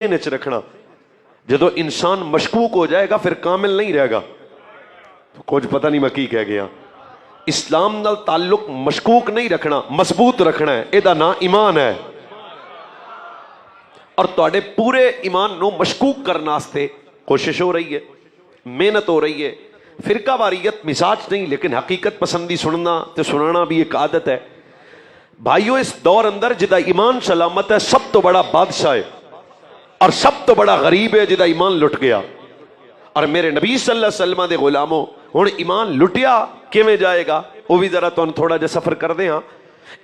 च रखना। जो इंसान मशकूक हो जाएगा फिर कामिल नहीं रहेगा। तो कुछ पता नहीं मैं की कह गया। इस्लाम नाल ताल्लुक मशकूक नहीं रखना, मजबूत रखना है। इहदा नाम ईमान है। और तुहाडे पूरे ईमान नूं मशकूक करने वास्ते कोशिश हो रही है, मेहनत हो रही है। फिरका वारियत मिजाज नहीं, लेकिन हकीकत पसंदी सुनना तो सुनाना भी एक आदत है। भाइयों, इस दौर अंदर जिदा ईमान सलामत है, सब तो बड़ा बादशाह है और सब तो बड़ा गरीब है जिदा ईमान लुट गया। और मेरे नबी सल्लल्लाहु अलैहि वसल्लम दे गुलामों, हुण ईमान लुटिया किवें जाएगा वह भी जरा तुहानूं थोड़ा जिहा सफर करदे हां।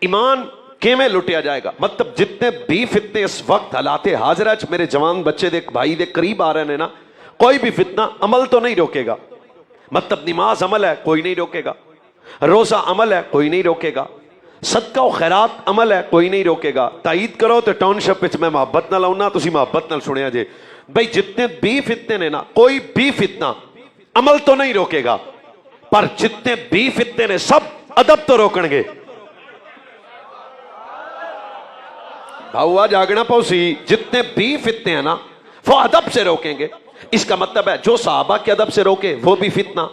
ईमान किवें लुटिया जाएगा, मतलब जितने भी फितने इस वक्त हालात हाजरा च मेरे जवान बच्चे दे भाई दे करीब आ रहे हैं ना, कोई भी फितना अमल तो नहीं रोकेगा। मतलब नमाज अमल है, कोई नहीं रोकेगा। रोजा अमल है, कोई नहीं रोकेगा। सदका और खैरात अमल है, कोई नहीं रोकेगा। ताईद करो तो टाउनशिप में मैं मुहब्बत नाल आउना, तुसीं मुहब्बत नाल सुनिया जे। भाई जितने भी फितने ने ना, कोई भी फितना अमल तो नहीं रोकेगा, पर जितने भी फितने ने सब अदब तो रोकणगे। भाऊआ जागना पौसी, जितने भी फितने हैं ना वो अदब से रोकेंगे। इसका मतलब है जो सहाबा के अदब से रोके वो भी फितना,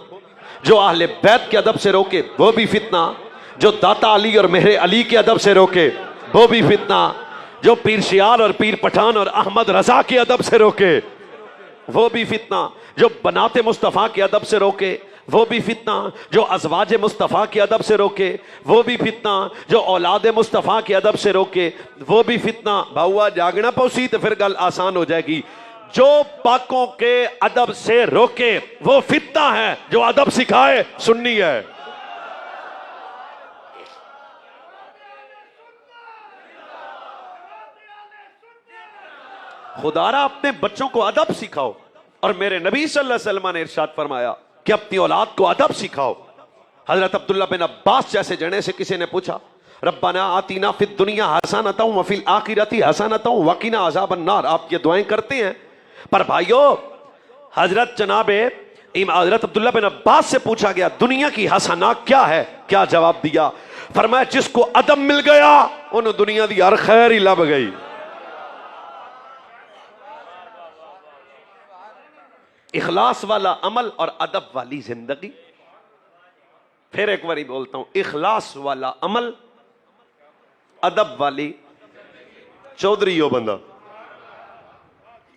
जो अहले बैत के अदब से रोके वो भी फितना, जो दाता अली और मेहरे अली के अदब से रोके वो भी फितना, जो पीर शियाल और पीर पठान और अहमद रजा के अदब से रोके वो भी फितना, जो बनाते मुस्तफ़ा के अदब से रोके वो भी फितना, जो अज़वाज मुस्तफ़ा के अदब से रोके वो भी फितना, जो औलाद मुस्तफ़ा के अदब से रोके वो भी फितना। भाऊआ जागना पौसी तो फिर गल आसान हो जाएगी। जो पाकों के अदब से रोके वो फितना है, जो अदब सिखाए सुन्नी है। खुदारा अपने बच्चों को अदब सिखाओ। और मेरे नबी सल्लल्लाहु अलैहि वसल्लम ने इरशाद फरमाया कि अपनी औलाद को अदब सिखाओ। हजरत अब्दुल्ला बिन अब्बास जैसे जने से किसी ने पूछा, रब्बना आतीना फिद दुनिया हसनतौ व फिल आखिरती हसनतौ वकीना अज़ाबन नार। आप ये दुआएं करते हैं, पर भाइयों हजरत हजरत अब्दुल्ला बिन अब्बास से पूछा गया दुनिया की हसना क्या है, क्या जवाब दिया? फरमाया जिसको अदब मिल गया उन्हें दुनिया की हर खैर ही लभ गई। इखलास वाला अमल और अदब वाली जिंदगी। फिर एक बारी बोलता हूं, इखलास वाला अमल, अदब वाली चौधरी हो बंदा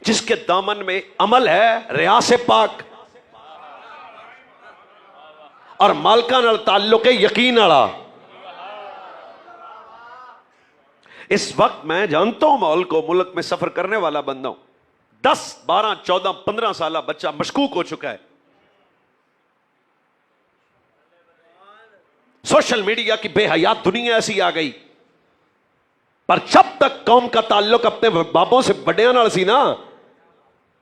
जिसके दामन में अमल है, रिया से पाक और मालका नाल ताल्लुक है यकीन वाला। इस वक्त मैं जानता हूं माहौल को, मुल्क में सफर करने वाला बंदा हूं। 10, 12, 14, 15 साल बच्चा मशकूक हो चुका है। सोशल मीडिया की बेहयात दुनिया ऐसी आ गई, पर जब तक कौम का ताल्लुक अपने बापों से बड़ियां नाल सी ना,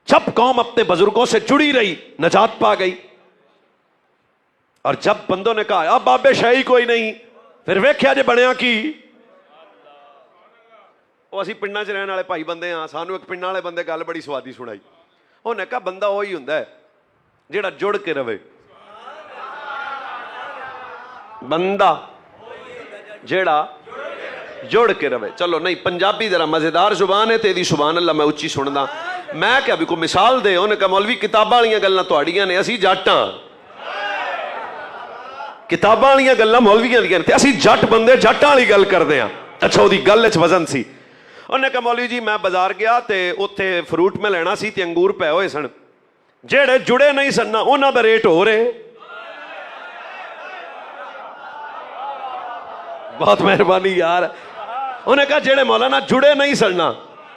जब कौम अपने बुजुर्गों से जुड़ी रही, नजात पा गई। और जब बंदों ने कहा अब बाबे शाही कोई नहीं, फिर वेख्या जे बनिया की। ਅਸੀਂ ਪਿੰਡਾਂ 'ਚ ਰਹਿਣ ਵਾਲੇ ਭਾਈ ਬੰਦੇ ਆ, ਸਾਨੂੰ ਇੱਕ ਪਿੰਡਾਂ ਵਾਲੇ ਬੰਦੇ ਗੱਲ ਬੜੀ ਸਵਾਦੀ ਸੁਣਾਈ। ਉਹਨੇ ਕਿਹਾ ਬੰਦਾ ਉਹੀ ਹੁੰਦਾ ਹੈ ਜਿਹੜਾ ਜੁੜ ਕੇ ਰਵੇ। ਬੰਦਾ ਜਿਹੜਾ जुड़ के रवे। चलो नहीं, पंजाबी जरा मजेदार जुबान है, तेरी सुभान अल्लाह मैं उच्ची सुनदा। मैं क्या भी कोई मिसाल दे, उन्हें कहा मौलवी किताबां वालियां गल्लां तुहाड़ियां ने, असीं जट हां। किताबां वालियां गल्लां मौलवियां दियां ने ते असीं जट बंदे जटां वाली गल करदे हां। अच्छा, ओदी गल च वजन सी। उन्हें कहा मौलवी जी मैं बाजार गया ते उत्थे फ्रूट मैं लेना सी ते अंगूर पए होए सन, जेड़े जुड़े नहीं सन ना उन्हां दा रेट हो रहे। बहुत मेहरबानी यार। उन्हें कहा जेड़े मौलाना जुड़े नहीं सन ना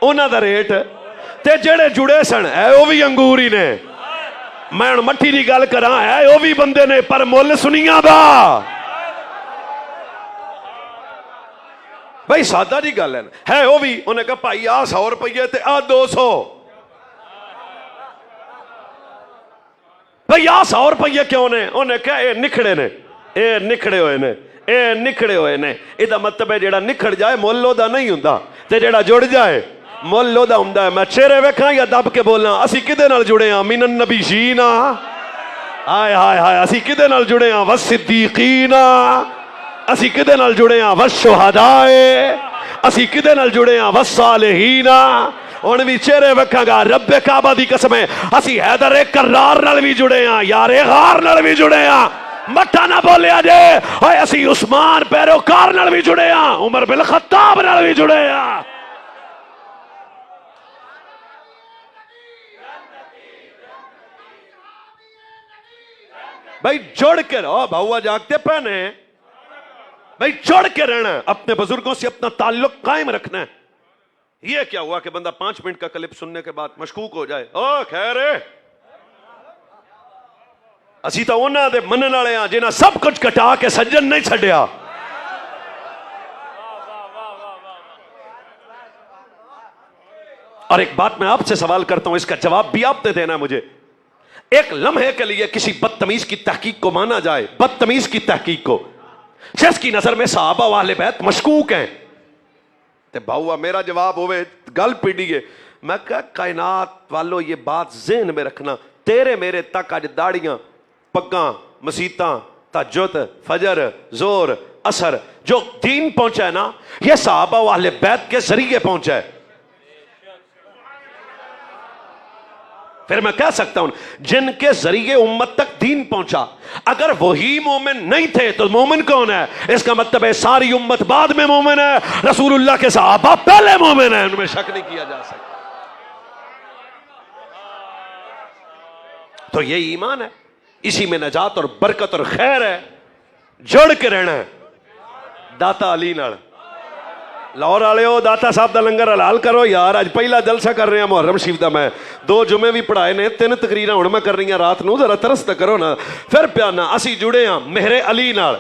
उन्हां दा रेट, ते जेड़े जुड़े सन है वो भी अंगूर ही ने। मैं मट्ठी दी गल करा, है वो भी बंदे ने, पर मुल सुनिया दा। भाई सादा जी गल है वो भी। उन्हें कहा भाई आ 100 रुपये ते आ 200। भाई आ 100 रुपये क्यों ने? उन्हें कहा ये निखड़े ने, ये निखड़े हुए ने, ये निखड़े हुए ने। इहदा मतलब है जेड़ा निखड़ जाए मुल ओहदा नहीं हुंदा, ते जेड़ा जुड़ जाए मुल ओहदा हुंदा है। मैं चेहरे वेखां या दब के बोलना, असीं किदे नाल जुड़े हां? मिनन नबीशीना, हाय हाय हाय। असीं किदे नाल जुड़े हां? वस सिद्दीकीना। असीं किदे नाल जुड़े हां? वस शुहदाए। असीं किदे नाल जुड़े हां? वस सालिहीना। हुण भी चेहरे वखांगा रब्बे काबा दी कसम है असी हैदर करार नाल भी जुड़े हां यारे गार नाल भी जुड़े हां मट्ठा ना बोलिया जे ओए असी उस्मान पैरोकार नाल भी जुड़े हां उमर बिन खत्ताब नाल भी जुड़े हां भाई जुड़ के रहो भाऊआ जागते पहने भाई जुड़ के रहना अपने बुजुर्गों से अपना ताल्लुक कायम रखना है ये क्या हुआ कि बंदा 5 मिनट का क्लिप सुनने के बाद मशकूक हो जाए ओ खैर असी तो उन्हां दे मनन वाले हां जिन्हां सब कुछ कटा के सज्जन नहीं छड्या और एक बात मैं आपसे सवाल करता हूं इसका जवाब भी आपने देना है मुझे एक लम्हे के लिए किसी बदतमीज की तहकीक को माना जाए बदतमीज की तहकीक को जिसकी नजर में सहाबा वाले बैत मशकूक हैं ते भाऊआ मेरा जवाब होवे गल पीढ़ी है मैं कहा कायनात वालों ये बात ज़हन में रखना तेरे मेरे तक अज दाड़ियां पग्गां मसीतां तहज्जुद फजर जोर असर जो दीन पहुंचा है ना ये सहाबा वाले बैत के जरिए पहुंचा है फिर मैं कह सकता हूं जिनके जरिए उम्मत तक दीन पहुंचा अगर वही मोमिन नहीं थे तो मोमिन कौन है इसका मतलब है सारी उम्मत बाद में मोमिन है रसूलुल्लाह के सहाबा पहले मोमिन है उनमें शक नहीं किया जा सकता तो यही ईमान है इसी में नजात और बरकत और खैर है जुड़ के रहना है दाता अली नाल लाहौर वाले हो दाता साहब का लंगर हलाल करो यार अज पहला जलसा कर रहे हैं मुहर्रम शरीफ का मैं 2 जुमे भी पढ़ाए ने 3 तकरीर हुण मैं कर रही हूं रात नूं जरा तरस तो करो ना फिर प्याना असी जुड़े हां मेहरे अली नाल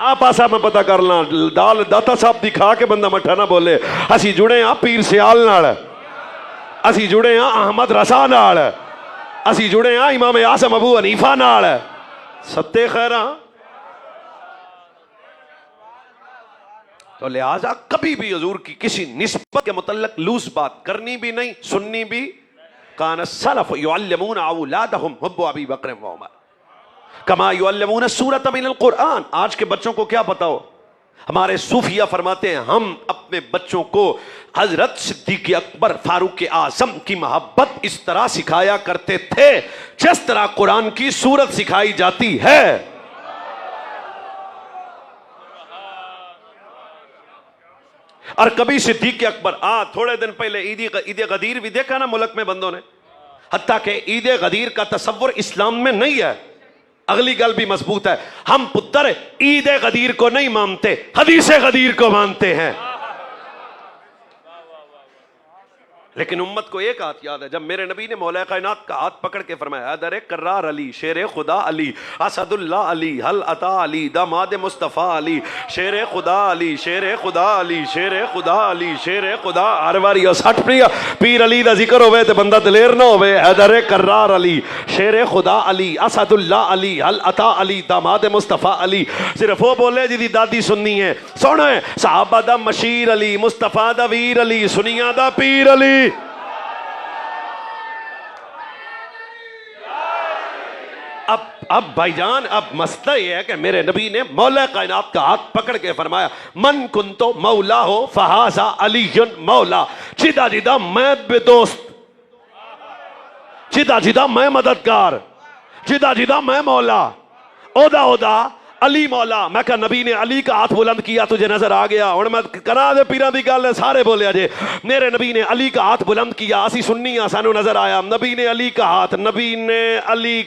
आ पासा मैं पता कर ला दाल दाता साहब दी खा के बंदा मठा ना बोले असी जुड़े हां पीर सियाल नाल असी जुड़े हां अहमद रसा नाल असी जुड़े हां इमाम आज़म अबू हनीफा नाल सत्ते खैरा तो लिहाजा कभी भी हुजूर की किसी निस्बत के मुतल्लक लूज बात करनी भी नहीं सुननी भी कान सलफ युअल्लिमून औलादहुम हुब्ब अबी बकर व उमर कमा युअल्लिमून सूरत मिनल कुरान आज के बच्चों को क्या पता हो हमारे सूफिया फरमाते हैं हम अपने बच्चों को हजरत सिद्दीक अकबर फारूक आजम की मोहब्बत इस तरह सिखाया करते थे जिस तरह कुरान की सूरत सिखाई जाती है और कभी सिद्दीक अकबर थोड़े दिन पहले ईद गदीर भी देखा ना मुल्क में बंदों ने हत्ता के ईद गदीर का तसव्वुर इस्लाम में नहीं है अगली गल भी मजबूत है हम पुत्र ईद गदीर को नहीं मानते हदीस गदीर को मानते हैं लेकिन उम्मत को एक हाथ याद है जब मेरे नबी ने मौला कायनात का हाथ पकड़ के फरमाया हैदर करार अली शेर खुदा अली असदुल्ला अली हल अता अली दामाद मुस्तफ़ा अली शेर खुदा अली शेर खुदा अली शेर खुदा अली शेर खुदा हर बारी 60 पीर अली का जिक्र होवे तो बंदा दलेर ना होवे हैदर करार अली शेर खुदा अली असदुल्ला अली हल अता अली दामाद मुस्तफ़ा अली सिर्फ वो बोले जिदी दादी सुननी है सुन सहाबा दा मशीर अली मुस्तफ़ा दा वीर अली सुनिया दा पीर अली अब भाईजान अब मसला यह है कि मेरे नबी ने मौला कायनात का हाथ पकड़ के फरमाया मन कुंतो मौला हो फहाजा अलीयुन मौला जिदा जिदा मैं बेदोस्त जिदा जिदा मैं मददगार जिदा जिदा मैं मौला ओदा ओदा अली मौला मैं कहा नबी ने अली का हाथ बुलंद किया तुझे नजर आ गया और मैं करा दे पीरां दी गल सारे बोले जे मेरे नबी ने अली का हाथ बुलंद किया असी सुन्नी आ सानू नजर आया नबी ने अली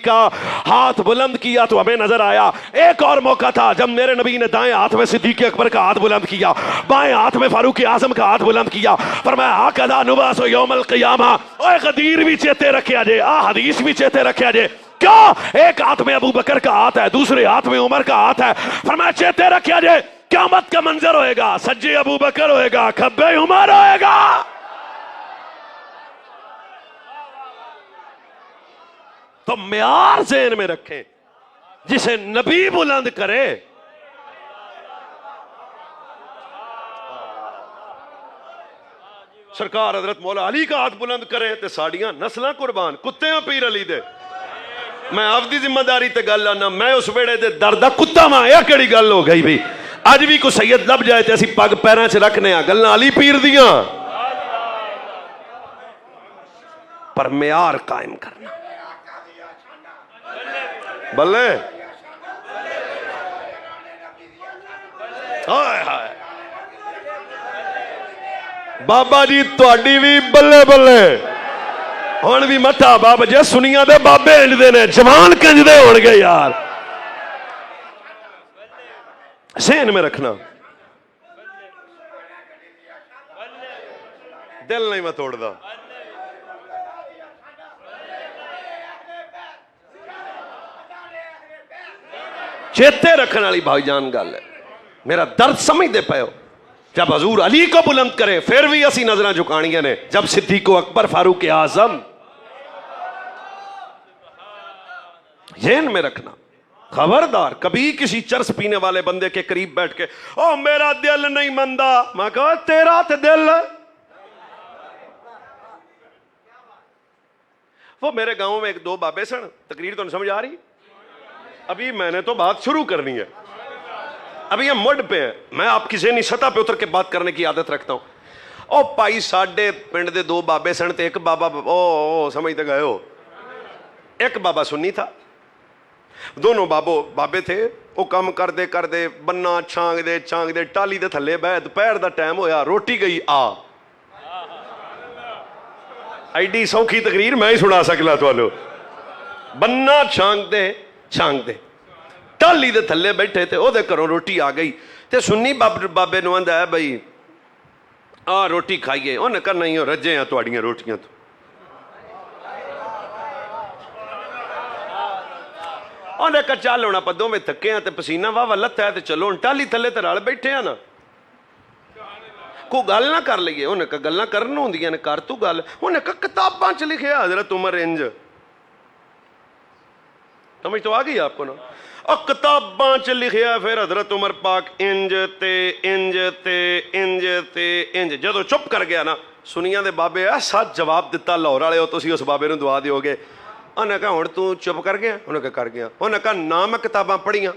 का हाथ बुलंद किया तो हमें नजर आया एक और मौका था जब मेरे नबी ने दाएं हाथ में सिद्दीक अकबर का हाथ बुलंद किया बाएं हाथ में फारूक आजम का हाथ बुलंद किया फरमाया हाकदा नुबासु यौमल क़ियामा ओए गदीर भी चेते रखिया जे हदीस भी चेते रखिया जे क्या एक हाथ में अबू बकर का हाथ है दूसरे हाथ में उमर का हाथ है फरमाया चेते रखिया जे क़यामत का मंजर होएगा सज्जे अबू बकर होएगा खब्बे उमर होएगा तो म्यार ज़हन में रखें जिसे नबी बुलंद करे सरकार हजरत मौला अली का हाथ बुलंद करे तो साड़ियां नस्लां कुर्बान कुत्ते पीर अली दे मैं आपकी जिम्मेदारी ते गल आना मैं उस वेड़े दे दर्द दा कुत्ता मां यह केड़ी गल हो गई भी अज भी कोई सैयद लभ जाए तो असी पग पैरां च रखने गल्लां अली पीर दियां पर मेयार कायम करना। बल्ले हाय हाय बाबा जी तुहाडी भी बल्ले बल्ले। हुण भी मठा बाबा जे सुनिया दे बाबे इंजदे ने, जवान कंजदे होणगे यार। सहन में रखना, दिल नहीं मैं तोड़दा। चेते रखने वाली भाईजान गल है। मेरा दर्द समझते पे हो? जब हजूर अली को बुलंद करे फिर भी असी नजर झुकानियां ने, जब सिद्दीक अकबर फारूक आजम। ज़हन में रखना, खबरदार कभी किसी चरस पीने वाले बंदे के करीब बैठ के ओ मेरा दिल नहीं मनदा, मैं कहा तेरा तो दिल। वो मेरे गांव में एक दो बाबे सन, तकरीर तो नहीं समझ आ रही, अभी मैंने तो बात शुरू करनी है, अभी ये मुड पे है। मैं आपकी ज़हनी सतह पे उतर के बात करने की आदत रखता हूं। ओ भाई साडे पिंड दे दो बाबे सन, ते एक बाबा ओ समझते गए हो, एक बाबा सुन्नी था, दोनों बाबे थे। वो काम करते करते बन्ना छांग दे टाली दे थले बह, दोपहर का टाइम होया, रोटी गई आ। एडी सौखी तकरीर मैं ही सुना सकला तुहानू। बन्ना छांग दे टाली दे थले बैठे थे, ओदे घरों रोटी आ गई, ते सुन्नी बाबे नूं आंदा है बई आ रोटी खाइए। उन्हें कहा नहीं रजे हैं तुहाड़ियां रोटियां तो। उन्हें कहा चल होना आप दोवें थके हैं, पसीना वाह लत्था है, चलो हम टाली थले तो रल बैठे हैं ना, कोई गल ना कर लीए। उन्हें कहा गल्लां करन होंदियां ने, कर तू गल। उन्हें कहा किताबां च लिखिया हजरत उमर इंज, समझ तो आ गई आपको ना? और किताबां च लिखिया फिर हजरत उमर पाक इंज ते इंज ते इंज ते इंज। जदों चुप कर गया ना, सुनिया दे बाबे ऐसा जवाब दिता, लाहौर वाले हो तुसीं उस बाबे नूं दुआ दिओगे। उन्हें कहा हुण तू चुप कर गया? उन्हें कहा कर गया। उन्हें कहा ना मैं किताबां पढ़ियां?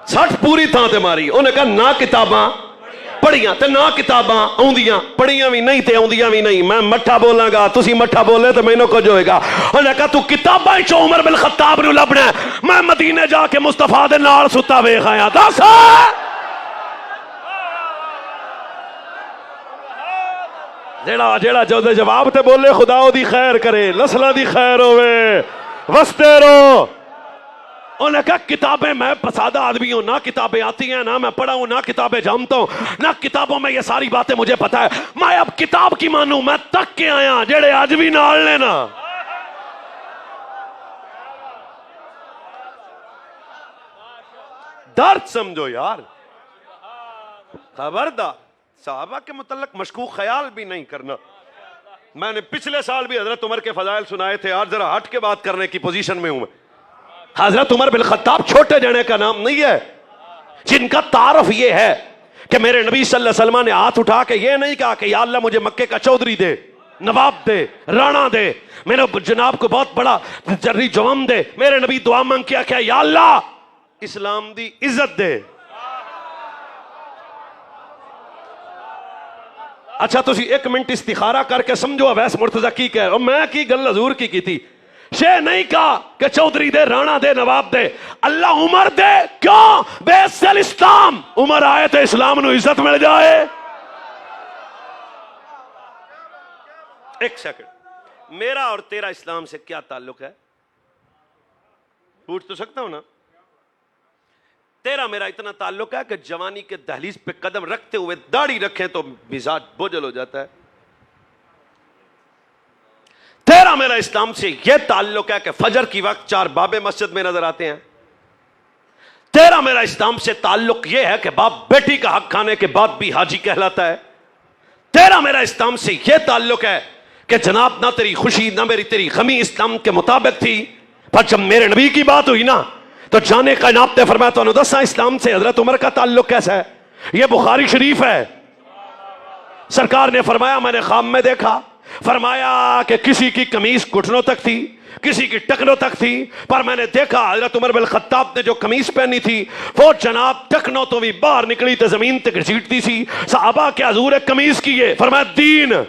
सठ पूरी थां ते मारी। उन्हें कहा ना किताबां पढ़ियां ते ना किताबां आउंदियां, पढ़ियां भी नहीं ते आउंदियां भी नहीं। मैं मठा बोलांगा, तुसी मठा बोले तो मैनू कुछ होएगा। उन्हें कहा तू किताबां चो उमर बिन खत्ताब नूं लभना, मैं मदीने जाके मुस्तफा दे नाल सुता वेख आया। दस जेड़ा जेड़ा जो जवाब ते बोले खुदा ओदी खैर करे, नस्लां दी खैर होवे, वसते रहो। उन्हें कहा किताबें, मैं पसादा आदमी हूं, ना किताबें आती हैं, ना मैं पढ़ा हूं, ना किताबें जानता हूं, ना किताबों में ये सारी बातें मुझे पता है। मैं अब किताब की मानू, मैं तक के आया जेड़े आज भी नाल लेना। दर्द समझो यार, खबरदार साहबा के मुतल्लक मशकूक ख्याल भी नहीं करना। मैंने पिछले साल भी हजरत उमर के फजाइल सुनाए थे, आज जरा हट के बात करने की पोजीशन में हूं मैं। हजरत उमर बिन खत्ताब छोटे जने का नाम नहीं है, जिनका तारफ यह है कि मेरे नबी सल्लल्लाहु अलैहि वसल्लम ने हाथ उठा के यह नहीं कहा कि या अल्लाह मुझे मक्के का चौधरी दे, नवाब दे, राणा दे, मेरे जनाब को बहुत बड़ा जर्री जवाम दे। मेरे नबी दुआ मांग के आख्या या अल्लाह इस्लाम दी इज्जत दे। अच्छा तुसी एक मिनट इस्तिखारा करके समझो अवैस मुर्तजा की कह, और मैं की गल हजूर की थी। शे नहीं कहा कि चौधरी दे, राणा दे, नवाब दे, अल्लाह उमर दे। क्यों? बेसल इस्लाम, उमर आए तो इस्लाम नू इज्जत मिल जाए। एक सेकंड, मेरा और तेरा इस्लाम से क्या ताल्लुक है? पूछ तो सकता हूं ना? तेरा मेरा इतना ताल्लुक है कि जवानी के दहलीज पे कदम रखते हुए दाढ़ी रखें तो मिजाज बोझल हो जाता है। तेरा मेरा इस्लाम से यह ताल्लुक है कि फजर की वक्त चार बाबे मस्जिद में नजर आते हैं। तेरा मेरा इस्लाम से ताल्लुक यह है कि बाप बेटी का हक खाने के बाद भी हाजी कहलाता है। तेरा मेरा इस्लाम से यह ताल्लुक है कि जनाब ना तेरी खुशी ना मेरी तेरी गमी इस्लाम के मुताबिक थी, पर जब मेरे नबी की बात हुई ना तो जाने कायनात ने फरमाया तो दसा इस्लाम से हजरत उमर का ताल्लुक कैसा है। यह बुखारी शरीफ है। सरकार ने फरमाया मैंने ख्वाब में देखा, फरमाया कि किसी की कमीज घुटनों तक थी, किसी की टकनों तक थी, पर मैंने देखा हजरत उमर बिन खत्ताब ने जो कमीज पहनी थी वो जनाब टकनों तो भी बाहर निकली तो जमीन तक घसीटती सी। सहाबा क्या हजूर है कमीज की है? फरमाया दीन।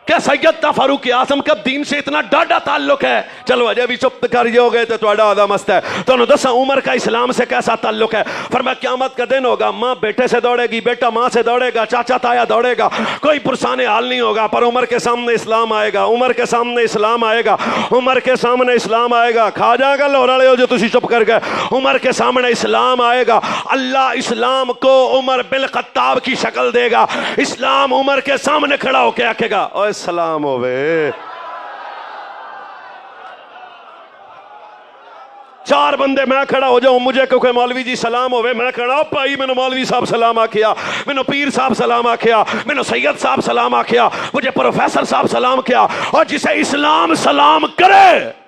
क्या सैयदना फारूक आजम का दीन से इतना डाढ़ा ताल्लुक है? चलो अजय भी चुप कर गए तो थोड़ा आधा मस्त है। तो दसा उमर का इस्लाम से कैसा ताल्लुक है? फरमाया क़यामत का दिन होगा, माँ बेटे से दौड़ेगी, बेटा माँ से दौड़ेगा, चाचा ताया दौड़ेगा, कोई पुरसाने हाल नहीं होगा, पर उमर के सामने इस्लाम आएगा, उमर के सामने इस्लाम आएगा, उमर के सामने इस्लाम आएगा। खा जाएगा लोराले हो जो तुसी चुप कर गए। उमर के सामने इस्लाम आएगा, अल्लाह इस्लाम को उमर बिन खत्ताब की शक्ल देगा। इस्लाम उमर के सामने खड़ा होकर आखेगा, ओए सलाम होवे। चार बंदे मैं खड़ा हो जाऊं, मुझे क्योंकि मौलवी जी सलाम होवे, मैं खड़ा भाई मैंने मौलवी साहब सलाम आखिया, मैंने पीर साहब सलाम आखिया, मैंने सैयद साहब सलाम आखिया, मुझे प्रोफेसर साहब सलाम किया। और जिसे इस्लाम सलाम करे,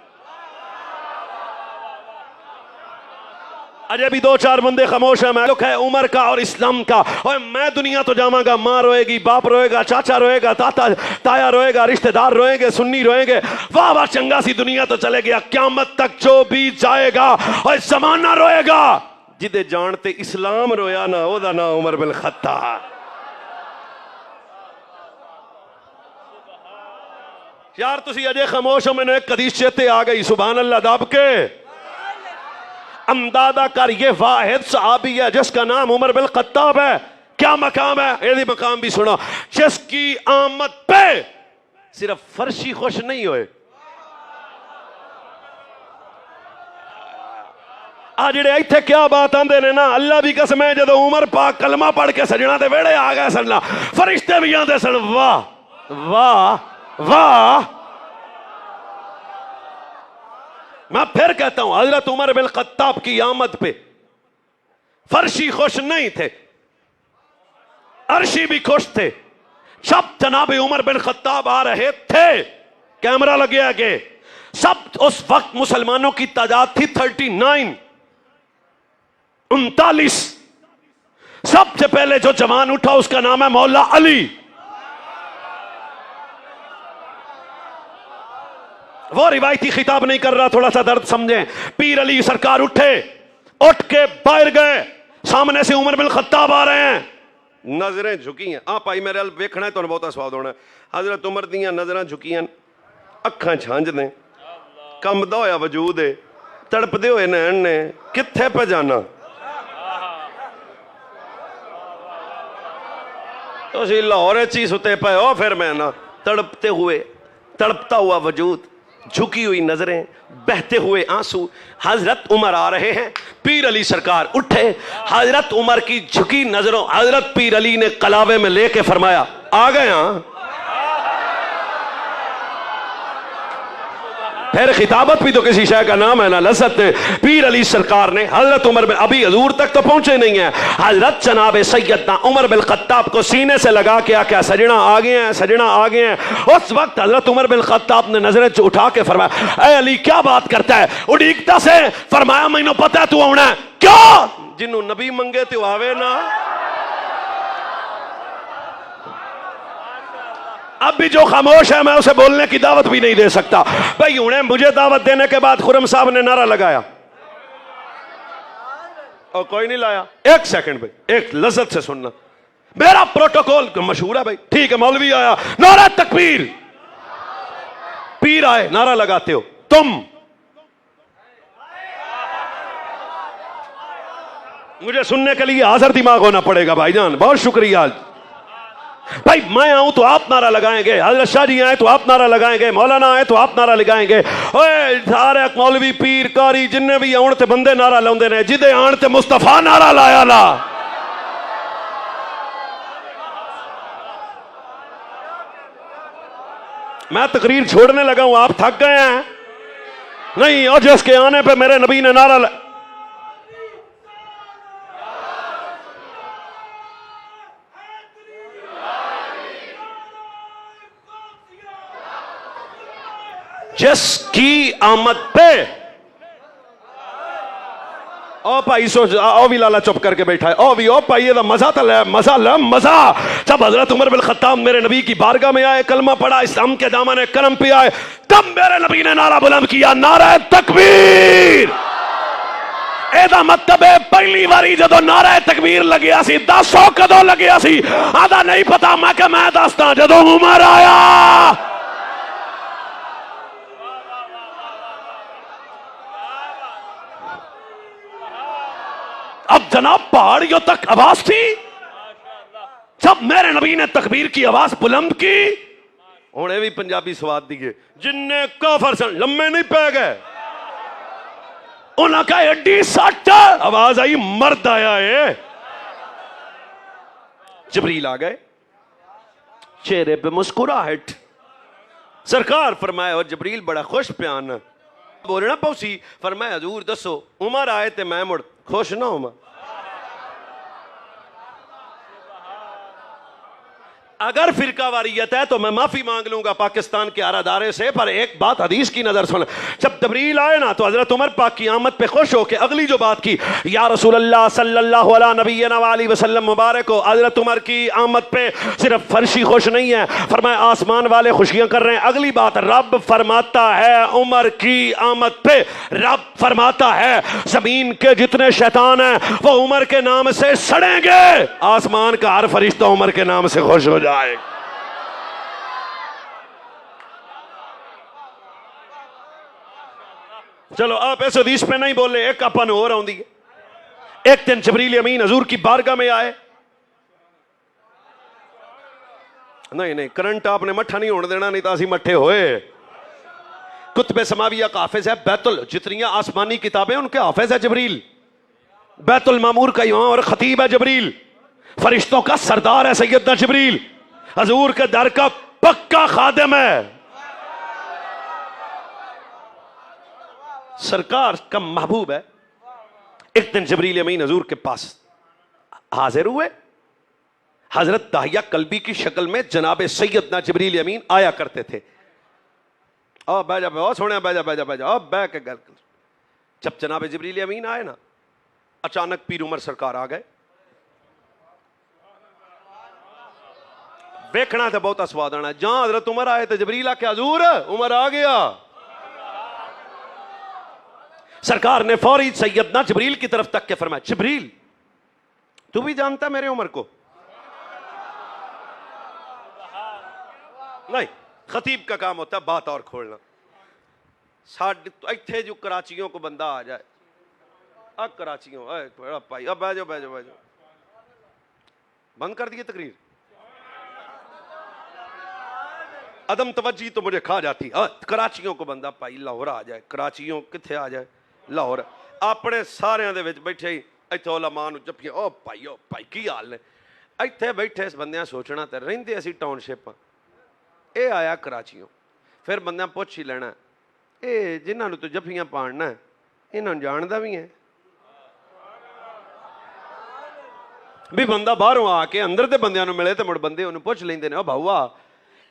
अजय भी दो चार बंदे खामोश है। मैं है उमर का और इस्लाम का। और मैं दुनिया तो जावांगा, माँ रोएगी, बाप रोएगा, चाचा रोएगा, ताया रोएगा, रिश्तेदार रोएंगे, सुन्नी रोएंगे, वाह वाह चंगा सी दुनिया तो चले गया। क़यामत तक जो भी जाएगा और जमाना रोएगा। जिदे जानते इस्लाम रोया ना ओदा ना उमर बिन खत्ताब। यार तुसी अजय खामोश हो, मैंने एक हदीस चेते आ गई, सुभान अल्लाह दाब के अंदाजा कर, ये वाहिद सहाबी है जिसका नाम उमर बिन खत्ताब है। क्या मकाम है? यदि मकाम भी सुनो, जिसकी आमद पे सिर्फ फर्शी खुश नहीं हुए। आज जेड़े इत्थे क्या बात आंदे ने ना, अल्लाह भी कसम है, जदों उमर पाक कलमा पढ़ के सजना दे वेड़े आ गए सन, फरिश्ते भी आंदे सन, वाह वाह वाह। मैं फिर कहता हूं, हजरत उमर बिन खत्ताब की आमद पे फर्शी खुश नहीं थे, अर्शी भी खुश थे। सब जनाब उमर बिन खत्ताब आ रहे थे, कैमरा लगे आगे। सब उस वक्त मुसलमानों की तादाद थी 39, 39। सबसे पहले जो जवान उठा उसका नाम है मौला अली। वो रिवायती खिताब नहीं कर रहा, थोड़ा सा दर्द समझें। पीर अली सरकार उठे, उठ के बाहर गए, सामने से उमर बिन खत्ताब आ रहे हैं, नजरें झुकी हैं। आप भाई मेरे वेखना है तो बहुत स्वाद होना है। हजरत उमर दियां नजरें झुकियां, अखां छंज ने, कंबदा होया वजूद है, तड़पदे हुए नैन ने, कित्थे पे जाना। तुसीं लाहौर च ही सुते पे हो, फिर मैं ना तड़पते हुए, तड़पता हुआ वजूद, झुकी हुई नजरें, बहते हुए आंसू। हजरत उमर आ रहे हैं, पीर अली सरकार उठे, हजरत उमर की झुकी नजरों हजरत पीर अली ने कलावे में लेके फरमाया, आ गए। हाँ फिर खिताबत भी तो किसी शय का नाम है ना, लज़्ज़त ने। पीर अली सरकार ने हजरत उमर में, अभी हजूर तक तो पहुंचे नहीं है, हजरत जनाब सैयदना उमर बिन खत्ताब को सीने से लगा के क्या सजना आ गए हैं, सजना आ गए हैं। उस वक्त हजरत उमर बिन खत्ताब ने नजरें उठा के फरमाया, ऐ अली क्या बात करता है? उड़ीकता से फरमाया, मैनू पता है तू आना है। क्यों? जिन्हों नबी मंगे तो आवे ना। अब भी जो खामोश है मैं उसे बोलने की दावत भी नहीं दे सकता। भाई उन्हें मुझे दावत देने के बाद खुरम साहब ने नारा लगाया और कोई नहीं लाया। एक सेकंड भाई, एक लज़्ज़त से सुनना, मेरा प्रोटोकॉल मशहूर है भाई। ठीक है, मौलवी आया, नारा तकबीर, पीर आए, नारा लगाते हो तुम। मुझे सुनने के लिए हाजिर दिमाग होना पड़ेगा भाईजान, बहुत शुक्रिया। भाई मैं आऊं तो आप नारा लगाएंगे, हजरत शाह जी आए तो आप नारा लगाएंगे, मौलाना आए तो आप नारा लगाएंगे। ओए सारे मौलवी पीर कारी जिन्ने भी आउण ते बंदे नारा लाउंदे ने, जिदे आण ते मुस्तफा नारा लाया ना। मैं तकरीर छोड़ने लगा हूं, आप थक गए हैं? नहीं, और जिसके आने पे मेरे नबी ने नारा जिसकी आमद पे ओ भाई सोच ओ भी लाला चुप करके बैठा है। ओ भी ओ भाई ये मजा तो ले, मजा ले मजा। जब हजरत उमर बिन खत्ताब मेरे नबी की बारगाह में आए, कलमा पढ़ा, इस्लाम के दामन करम पे आए, तब मेरे नबी ने नारा बुलंद किया, नारा तकबीर। एदा मतलब है पहली बारी जो नारा तकबीर लगे सी, 10 कदों लगे सी, आदा नहीं पता, मैं दसदा जो उमर आया। अब जनाब पहाड़ियों तक आवाज थी जब मेरे नबी ने तकबीर की आवाज बुलंद की। उन्हें भी पंजाबी स्वाद दिए, जिन्ने काफर सन लम्बे नहीं पै गए, उन्होंने कहा एडी सट, आवाज आई मर्द आया है। जिब्रील आ गए, चेहरे पे मुस्कुराहट। सरकार फरमाया, और जिब्रील बड़ा खुश प्यान बोलना पौसी, फरमाया हजूर दसो उमर आए ते मैं मुड़ खुश ना होवां। अगर फिरका वारियत है तो मैं माफी मांग लूंगा पाकिस्तान के आरादारे से, पर एक बात हदीस की नजर सुन। जब जिब्रील आए ना तो हजरत उमर पाक की आमद पे खुश होकर अगली जो बात की, या रसूलल्लाह सल्लल्लाहु अलैहि वसल्लम मुबारक हो। हजरत उमर की आमद पे सिर्फ फर्शी खुश नहीं है, फरमाया आसमान वाले खुशियां कर रहे हैं। अगली बात, रब फरमाता है उमर की आमद पे, रब फरमाता है जमीन के जितने शैतान हैं वो उमर के नाम से सड़ेंगे, आसमान का हर फरिश्ता उमर के नाम से खुश हो जाए। चलो आप ऐसे हदीस पे नहीं बोले, एक अपन और आउंदी है। एक दिन जिब्रील अमीन हजूर की बारगाह में आए, नहीं करंट आपने मट्ठा नहीं होने देना, नहीं तो असी मट्ठे होए। कुतुब समाविया का हाफिज है, बैतुल जितनी आसमानी किताबें उनके हाफिज है जिब्रील, बैतुल मामूर का इमाम और खतीब है जिब्रील, फरिश्तों का सरदार है सैयदना जिब्रील, हजूर के दर का पक्का खादिम है, सरकार का महबूब है। एक दिन जिब्रील अमीन हजूर के पास हाजिर हुए। हजरत दाहिया कल्बी की शक्ल में जनाब सैयदना जिब्रील अमीन आया करते थे। बह जा बहुत सोने, बह जा बह के गल। जब जनाब जिब्रील अमीन आए ना, अचानक पीर उमर सरकार आ गए। देखना तो बहुत स्वाद आना, जहां हजरत उमर आए तो जिब्रील आके हजूर उमर आ गया। सरकार ने फौरी सैयदना जिब्रील की तरफ तक के फरमाया, जिब्रील तू भी जानता मेरे उमर को? नहीं, खतीब का काम होता है बात और खोलना। साढ़े इत्थे जो कराचियों को बंदा आ जाए, अब कराचियों भाई अब बह जाओ बंद कर दिए तकरीर, अदम तवज्जी तो मुझे खा जाती। कराचियों को बंदा भाई लाहौर आ जाए, कराचियों किथे आ जाए लाहौर, अपने सारे दे विच बैठे ही इत्थे उलमा नूं जप्पिए, ओ भाई की हाल ने, इत्थे बैठे इस बंदियां सोचना तो रहिंदे असीं टाउनशिप, ये आया कराचियों। फिर बंदियां पुछ ही लेना, ये जिन्हां नूं तूं जफ्फियां पाणना इन्हां नूं जानदा भी है? भी बंदा बाहरों आके अंदर दे बंदियां नूं मिले तो मुड़ बंदे उन्होंने पुछ लेंदे ने, ओ भाऊआ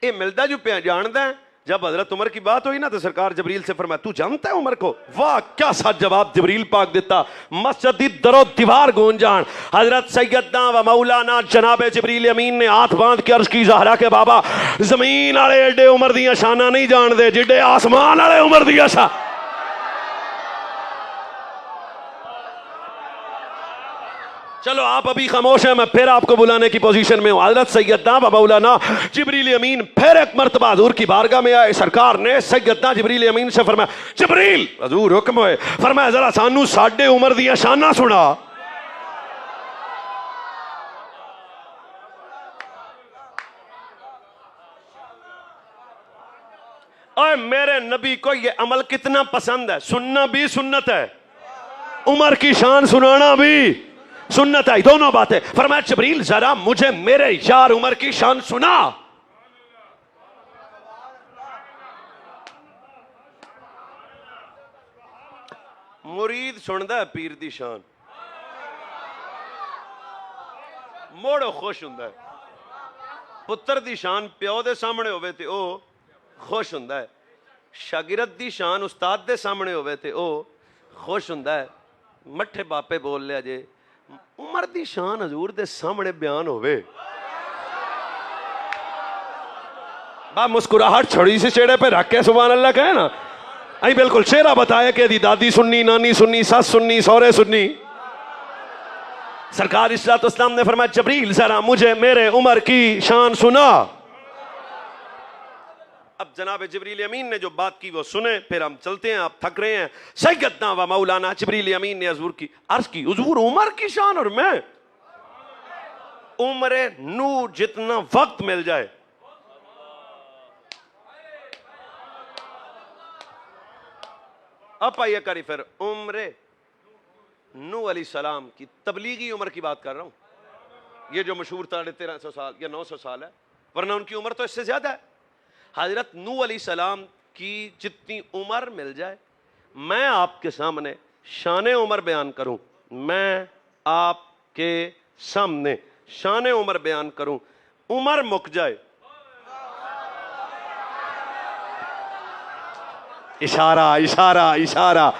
ये मिलता जो पिया जानदा है? जब हजरत उमर की बात हुई ना तो सरकार जिब्रील से फरमाया, तू जानता है उमर को? वाह क्या सा जवाब जिब्रील पाक देता, मस्जिद दरो दीवार गूंज जान। हजरत सैयदना व मौलाना जनाब जिब्रील अमीन ने हाथ बांध के अर्ज की, ज़हरा के बाबा जमीन वाले एडे उमर दियां शाना नहीं जानते जिडे आसमान वाले उमर दियां शा। चलो आप अभी खामोश हैं, मैं फिर आपको बुलाने की पोजीशन में हूं। हजरत सैयदना व मौलाना जिब्रील अमीन फिर एक मर्तबा हजूर की बारगाह में आए। सरकार ने सैयदना जिब्रील अमीन से फरमाया, जिब्रील हजूर हुक्म होए, फरमाया जरा सानू साडे उमर दियां शाना सुना। और मेरे नबी को ये अमल कितना पसंद है, सुनना भी सुन्नत है, उमर की शान सुनाना भी सुन्नत है, दोनों बातें। फरमाया जिब्रील जरा मुझे मेरे यार उमर की शान सुना। मुरीद सुनदा है पीर दी शान, मोड़ो खुश हुंदा है। पुत्र दी शान प्यो दे सामने होवे ते ओ खुश हुंदा है, शागिर्द दी शान उस्ताद दे सामने होवे ते ओ खुश हुंदा है। मठे बापे बोल लिया जे उमर दी शान हजूर दे सामने बयान होवे बा मुस्कुराहट छोड़ी सी चेहरे पे रख के सुभान अल्लाह कहे ना। आई बिल्कुल चेहरा बताया कि दी दादी सुन्नी, नानी सुन्नी, सस सुन्नी, सौरे सुन्नी। सरकार इस्लाम ने फरमाया जबरील जरा मुझे मेरे उमर की शान सुना। अब जनाब जिब्रील अमीन ने जो बात की वो सुने, फिर हम चलते हैं। आप थक रहे हैं। सैयदना व मौलाना जिब्रील अमीन ने हुजूर की अर्ज की, हुजूर उमर की शान और मैं उम्र नू जितना वक्त मिल जाए अब आइए करी फिर उम्र नूह अलैहिस्सलाम की तबलीगी उम्र की बात कर रहा हूं। ये जो मशहूर 1350 साल या 900 साल है, वरना उनकी उम्र तो इससे ज्यादा है। हजरत नूह अलैहिस्सलाम की जितनी उम्र मिल जाए मैं आपके सामने शान उम्र बयान करूं, मैं आपके सामने शान उम्र बयान करूं, उम्र मुक जाए। इशारा इशारा इशारा,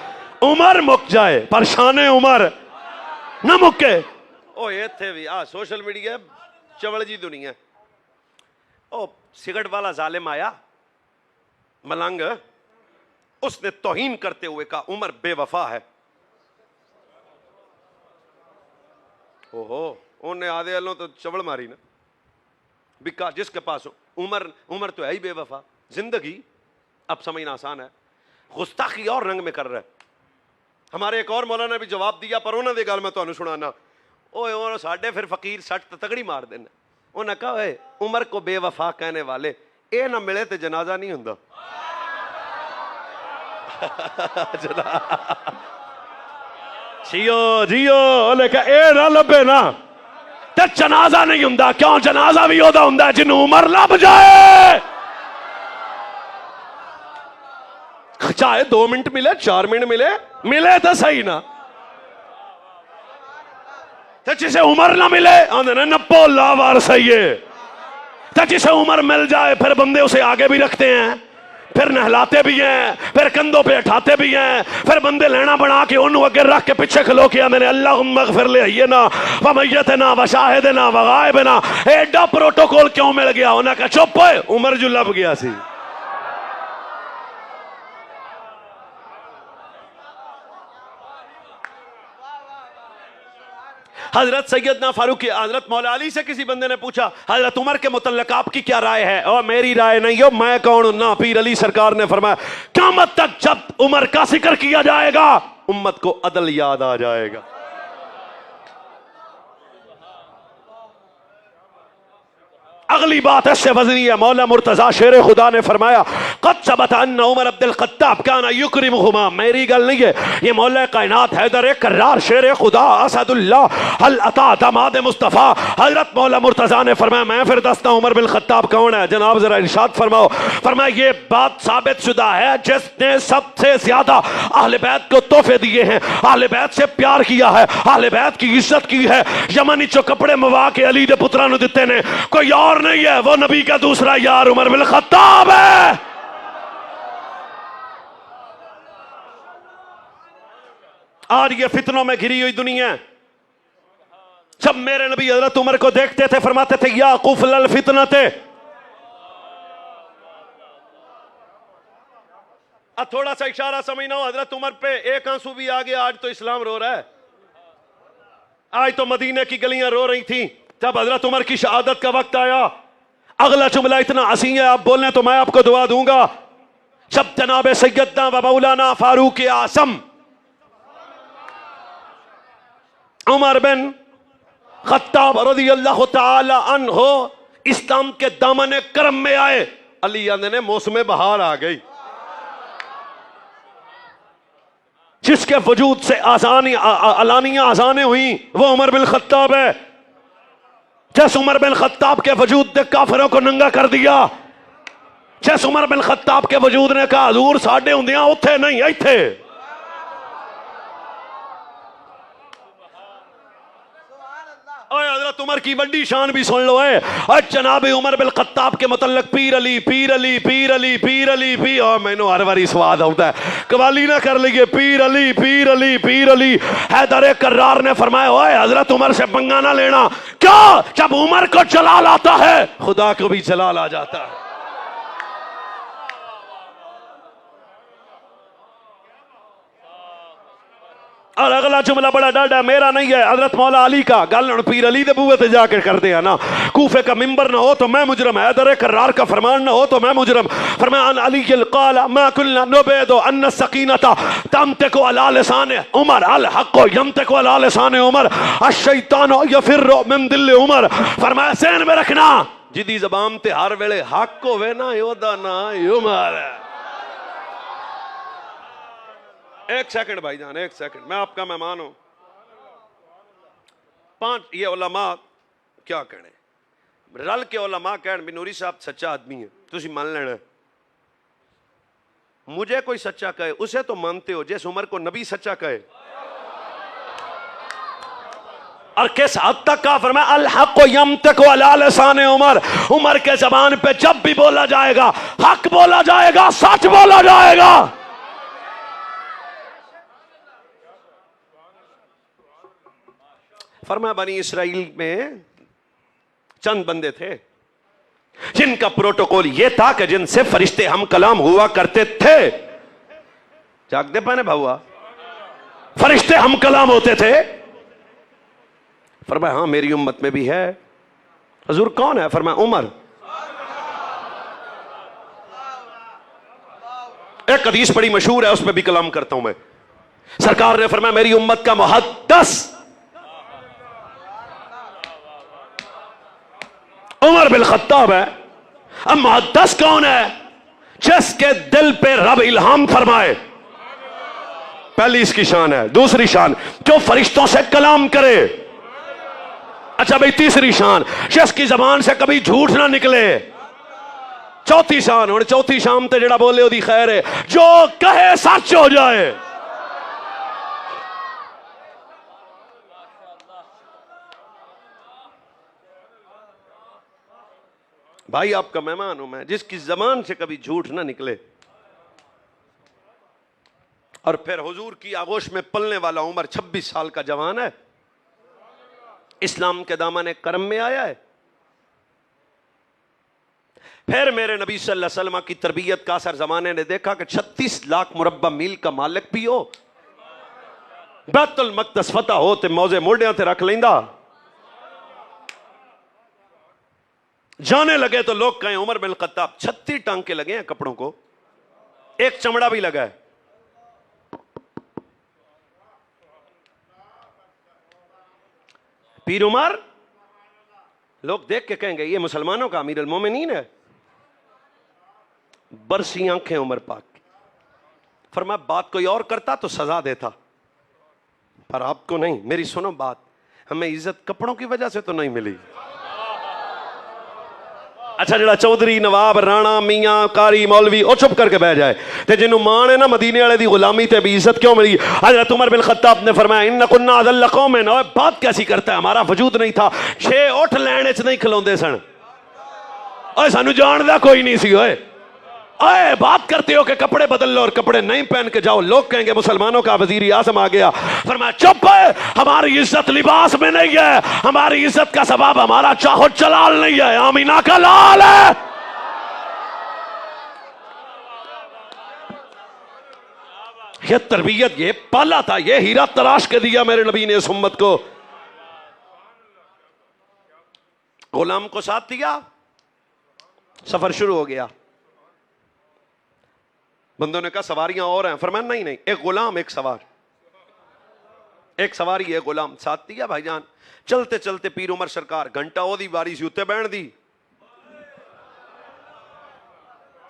उमर मुक जाए पर शाने उमर न मुके। ओ इत्थे भी आ सोशल मीडिया चवल जी दुनिया। ओ सिगरेट वाला जालिम आया मलंग, उसने तौहीन करते हुए कहा उमर बेवफा है। ओहो, उन्हें आधे वालों तो चवल मारी ना बिका, जिसके पास उमर तो है ही बेवफा। जिंदगी अब समझना आसान है, गुस्ताखी और रंग में कर रहा है। हमारे एक और मौलाना भी जवाब दिया, पर उन्होंने दी गल मैं तुहानू सुनाना। ओए साढ़े फिर फकीर सट तो तगड़ी मार देना। उन्हें कहा ओए उमर को बेवफा कहने वाले ए ना मिले तो जनाजा नहीं हुंदा। जियो जियो, ए ना लभे ना तो जनाजा नहीं हुंदा। क्यों? जनाजा भी ओदा हुंदा जिन्हों उमर लभ जाए। चाहे 2 मिनट मिले, 4 मिनट मिले तो सही ना। तो जिसे उमर ना मिले आंदे ने नप्पो लावार सही है। तो जिसे उमर मिल जाए फिर बंदे उसे आगे भी रखते हैं, फिर नहलाते भी हैं, फिर कंधों पे उठाते भी हैं, फिर बंदे लेना बना के उन्होंने अगे रख के पीछे खलो के मैंने अल्लाह फिर ले आइए ना व मैयतना व शाहिदना व गायबना। एडा प्रोटोकॉल क्यों मिल गया? उन्हें कहा चुप है, उमर जो लब गया सी। हजरत सैयदना फारूक, हजरत मौला अली से किसी बंदे ने पूछा हजरत उमर के मुतल्लिक आपकी क्या राय है? और मेरी राय नहीं हो, मैं कौन हूं ना। पीर अली सरकार ने फरमाया क़यामत तक जब उमर का जिक्र किया जाएगा उम्मत को अदल याद आ जाएगा। अगली बात इससे वज़नी है। मौला मुर्तजा शेर खुदा ने फरमाया क़द सबत अन्ना उमर अब्दुल ख़त्ताब काना युकरिमुहुमा। मेरी गल नहीं है, ये मौला कायनात हैदर कर्रार शेर खुदा असदुल्लाह हल अता दमाद मुस्तफ़ा। हजरत मौला मुर्तजा ने फरमाया मैं फिर दस्ता उमर बिन ख़त्ताब कौन है? जनाब जरा इरशाद फरमाओ। फरमाया ये बात साबित शुदा है जिसने सबसे ज्यादा अहले बैत को तोहफे दिए हैं, अहले बैत से प्यार किया है, अहले बैत की इज्जत की है। यमनी चो कपड़े मवा के अली दे पुत्रा नु दिते ने, कोई और नहीं है, वो नबी का दूसरा यार उमर बिन ख़त्ताब है। आज ये फितनों में घिरी हुई दुनिया, जब मेरे नबी हजरत उमर को देखते थे फरमाते थे या कुफल फितनते। अब थोड़ा सा इशारा समझना हो, हजरत उमर पे एक आंसू भी आ गया। आज तो इस्लाम रो रहा है, आज तो मदीने की गलियां रो रही थी जब हजरत उमर की शहादत का वक्त आया। अगला जुमला इतना हसी है, आप बोलने तो मैं आपको दुआ दूंगा। जब जनाब सैयदना व मौलाना फारूक आसम उमर बिन ख़त्ताब रज़ियल्लाहु ताला अन्हु इस्लाम के दामन करम में आए, अली ने मौसम बहार आ गई। जिसके वजूद से अलानिया आजानें हुई वो उमर बिन ख़त्ताब है। जिस उमर बिन ख़त्ताब के वजूद ने काफिरों को नंगा कर दिया, जिस उमर बिन ख़त्ताब के वजूद ने कहा हजूर साडे हुंदियां उत्थे नहीं इत्थे। ओए हजरत उमर की बड़ी शान भी सुन लो है। और जनाब उमर बिन खत्ताब के मुतल्लक पीर अली पीर अली पीर अली पीर अली पी और मैनू हर बारी स्वाद आता है, कवाली ना कर लीजिए। पीर अली पीर अली पीर अली। हैदर कर्रार ने फरमाया ओए हजरत उमर से पंगा ना लेना, क्या जब उमर को जलाल आता है खुदा को भी जलाल आ जाता है। और अगला जुमला बड़ा डर है, मेरा नहीं है, हजरत मौला अली का। गल पीर अली दे बूहे ते जाके करते हैं ना। कूफे का मिंबर ना हो तो मैं मुजरम, हैदर कर्रार का फरमान ना हो तो मैं मुजरम। फरमाया अन अली क़ाल मा कुलना नुबैदु अन्न सकीनता तमतकु अला लिसान उमर अल हक़ यमतकु अला लिसान उमर अश-शैतानु यफिरु मिन दिल उमर। फरमाया सहन में रखना जिदी ज़बान ते हर वेले हक होवे ना ओदा ना उमर है। एक सेकंड भाईजान, एक सेकंड, मैं आपका मेहमान हूं। 5 ये उलमा क्या कहने रल के उलमा कहन भी नूरी साहब सच्चा आदमी है, तुसी मान लेना। मुझे कोई सच्चा कहे उसे तो मानते हो, जिस उमर को नबी सच्चा कहे। और किस हद तक का फरमाया अल हक़ यमतकु अला लिसान उमर। उमर के जबान पे जब भी बोला जाएगा हक बोला जाएगा, सच बोला जाएगा। फरमाया बनी इसराइल में चंद बंदे थे जिनका प्रोटोकॉल यह था कि जिनसे फरिश्ते हम कलाम हुआ करते थे। जागते पाने भावा, फरिश्ते हम कलाम होते थे। फरमाया हाँ मेरी उम्मत में भी है। हुजूर कौन है? फरमाया उमर। एक हदीस बड़ी मशहूर है, उसमें भी कलाम करता हूं मैं। सरकार ने फरमाया मेरी उम्मत का मुहद्दिस उमर बिन खत्ताब है। अब मुहद्दिस कौन है? जिसके दिल पे रब इल्हाम फरमाए, पहली इसकी शान है। दूसरी शान जो फरिश्तों से कलाम करे। अच्छा भाई तीसरी शान जिसकी जबान से कभी झूठ ना निकले। चौथी शान और चौथी शाम ते जेड़ा बोले ओदी खैर है, जो कहे सच हो जाए। भाई आपका मेहमान हूं मैं, जिसकी जबान से कभी झूठ ना निकले। और फिर हुजूर की आगोश में पलने वाला उमर 26 साल का जवान है, इस्लाम के दामन करम में आया है। फिर मेरे नबी सल्लल्लाहु अलैहि वसल्लम की तरबियत का असर जमाने ने देखा कि 36 लाख मुरब्बा मील का मालिक भी हो, बैतुल मक़दस फतह हो ते मौजे मोढ़ियां ते रख लेंदा। जाने लगे तो लोग कहें उमर बिन खत्ताब 36 टांके लगे हैं कपड़ों को, एक चमड़ा भी लगा है। पीर उमर लोग देख के कहेंगे ये मुसलमानों का अमीर अल मोमिनीन है। बरसी आंखें उमर पाक की। फरमाया बात कोई और करता तो सजा देता, पर आपको नहीं। मेरी सुनो बात, हमें इज्जत कपड़ों की वजह से तो नहीं मिली। अच्छा जरा चौधरी नवाब राणा मियाँ कारी मौलवी वो चुप करके बह जाए, ते जिन्हों मान है ना मदीने वाले दी गुलामी ते भी इज्जत क्यों मिली? हज़रत उमर बिन खत्ताब ने फरमाया इन्ना कुन्ना अज़ल्ल कौमिन। ओए बात कैसी करता है, हमारा वजूद नहीं था, 6 उठ लैने च नहीं खिलौंदे सन। ओए सानू जानदा कोई नहीं सी। ओए ओए बात करते हो कि कपड़े बदल लो और कपड़े नहीं पहन के जाओ, लोग कहेंगे मुसलमानों का वजीर आज़म आ गया। फरमाया चुप है, हमारी इज्जत लिबास में नहीं है, हमारी इज्जत का सबब हमारा चाहो जलाल नहीं है, आमीना का लाल है। ये तरबियत, ये पाला था, ये हीरा तराश के दिया मेरे नबी ने इस उम्मत को। गुलाम को साथ दिया, सफर शुरू हो गया। बंदों ने कहा सवारियां और हैं। फरमाया नहीं नहीं, एक गुलाम एक सवार, एक सवारी एक गुलाम साथ दिया। भाईजान चलते चलते पीर उमर सरकार घंटा ओदी बारी सी उत्ते बैठ दी,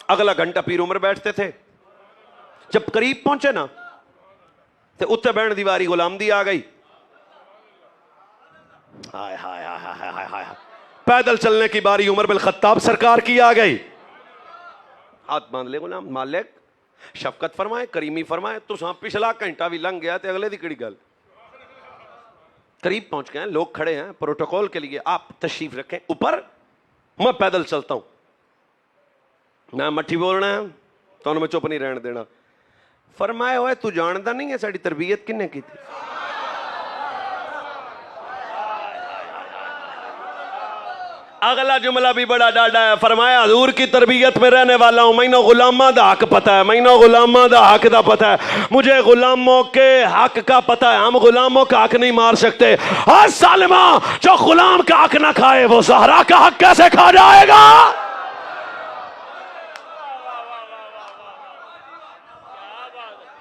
अगला घंटा पीर उमर बैठते थे। जब करीब पहुंचे ना तो उत्ते बैठ दी बारी गुलाम दी आ गई। हाय हाय हाय हाय हाय हाय, पैदल चलने की बारी उमर बिन खत्ताब सरकार की आ गई। हाथ बांध ले गुलाम, मालिक शफकत फरमाए, करीमी फरमाए। तो पिछला घंटा भी लंघ गया तो अगले दी किहड़ी गल। करीब पहुंच गए हैं, लोग खड़े हैं प्रोटोकॉल के लिए, आप तशरीफ रखें ऊपर, मैं पैदल चलता हूं। मैं मट्ठी बोलना है तो मैं चुप नहीं रहने देना। फरमाया हुआ तू जानता नहीं है साड़ी तरबियत किन्ने की थी। अगला जुमला भी बड़ा डाडा है, फरमाया हजूर की तरबियत में रहने वाला हूं, मैंने गुलामा दा हक पता है, मैंने गुलामा दा हक दा पता है, मुझे गुलामों के हक का पता है, हम गुलामों का हक नहीं मार सकते। और सालिमा जो गुलाम का हक ना खाए वो ज़हरा का हक कैसे खा जाएगा।